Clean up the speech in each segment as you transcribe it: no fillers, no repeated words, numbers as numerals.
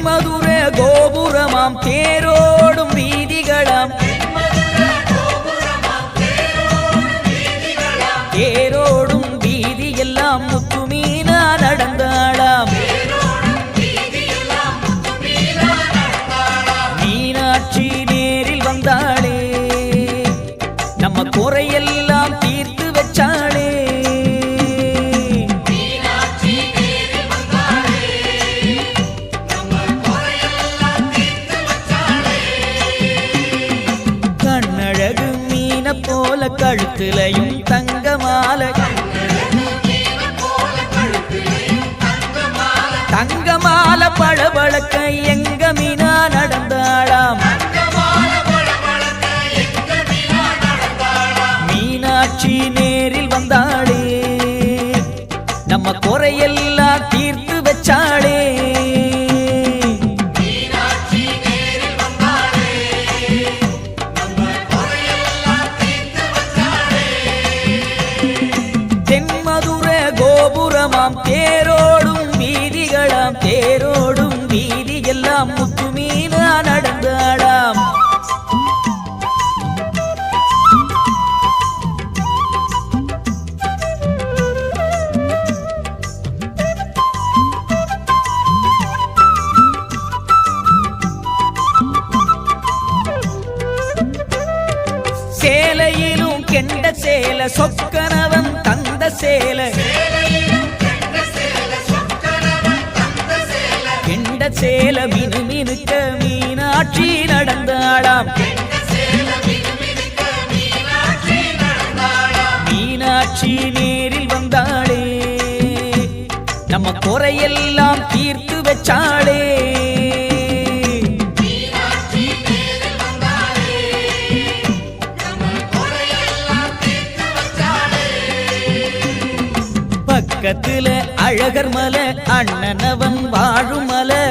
தென்மதுர கோபுரமாம் தேரோடும் வீதிகளாம் தேரோடும் வீதி எல்லாம் முத்துமீனா நடந்தாளாம் மீனாட்சி நேரில் வந்தாளே நம்ம குறையெல்லாம் தீர்த்து வச்சாளே கண்ணழகு மீன போல கழுத்துலையும் தங்கமால தங்கமால பளபளக்க எங்க மீனா நடந்தாளாம் மீனாட்சி நேரில் வந்தாளே நம்ம குறையெல்லாம் தீர்த்து வச்சாளே தென்மதுர கோபுரமாம் தேரோடும் வீதிகளாம் தேரோடும் வீதி எல்லாம் முத்துமீனா நடந்தாளாம் சேலையிலும் கெண்ட சேல சொக்கனவன் தந்த சேல கெண்ட சேல மினுமினுக்க மீனாட்சி நடந்தாளாம் மீனாட்சி நேரில் வந்தாளே நம்ம குறையெல்லாம் தீர்த்து வச்சாளே பக்கத்துல அழகர் மலை அண்ணனவன் வாழும் மலை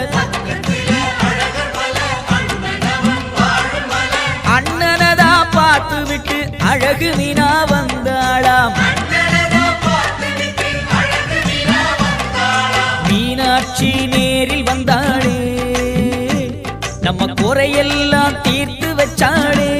அண்ணனதா பார்த்து விட்டு அழகு மீனா வந்தாளாம் மீனாட்சி நேரில் வந்தாளே நம்ம குறையெல்லாம் தீர்த்து வச்சாளே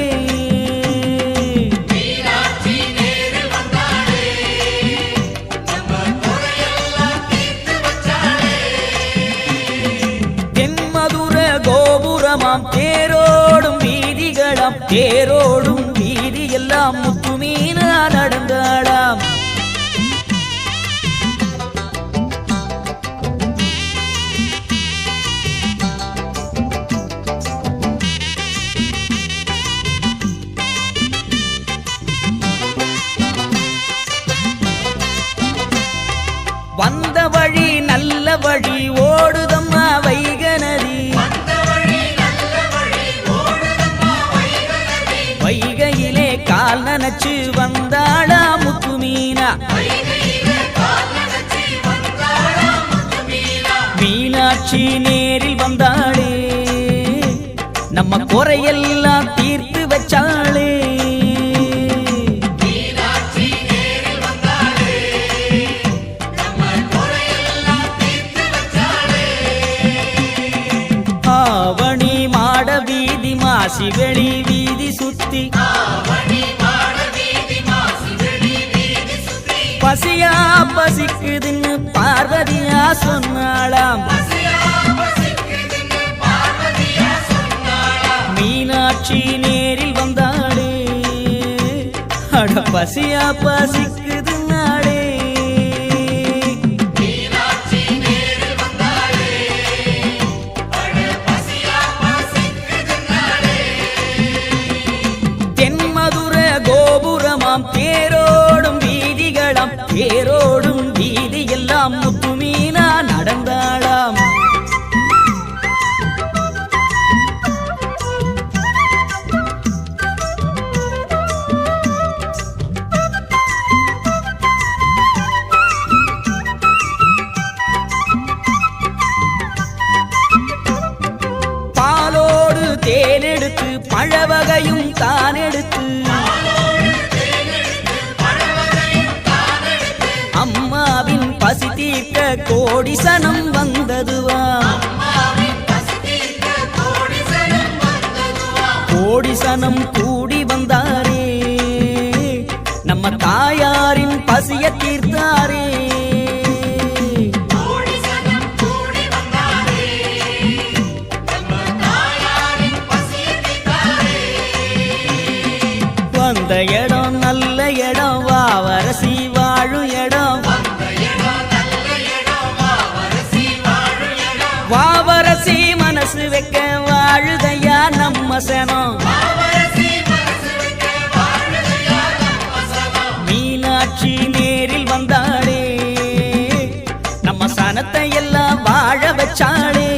கோபுரமாம் தேரோடும் வீதிகளாம் தேரோடும் வீதி எல்லாம் முத்துமீனா நடந்தாளாம் வந்த வழி நல்ல வழி ஓடுதம்மா வைகநதி வைகையிலே கால் நனைச்சு வந்தாளா முத்துமீனா மீனாட்சி நேரில் வந்தாளே நம்ம குறையெல்லாம் தீர்த்து வச்சாளே ஆவணி மாட வீதி மாசி வெளி வீதி சுத்தி பசியா பசிக்குதுன்னு பார்வதியா சொன்னாளாம் மீனாட்சி நேரில் வந்தாளே அட பசியா பசிக்குதுன்னாளே கோபுரமாம் தேரோடும் வீதிகளாம் தேரோடும் வீதி எல்லாம் முத்துமீனா நடந்தாளாம் பாலோடு தேனெடுத்து பழவகையும் தான் எடுத்து அம்மாவின் பசி தீர்க்க கோடி சனம் வந்ததுவா கோடி சனம் கூடி வந்தாரே நம்ம தாயாரின் பசிய தீர்த்தாரே வந்த இடம் நல்ல இடம் வாவரசி வாழும் இடம் வாவரசி மனசு வைக்க வாழுதையா நம்ம சனம் மீனாட்சி நேரில் வந்தாளே நம்ம சனத்தை எல்லாம் வாழ வச்சாளே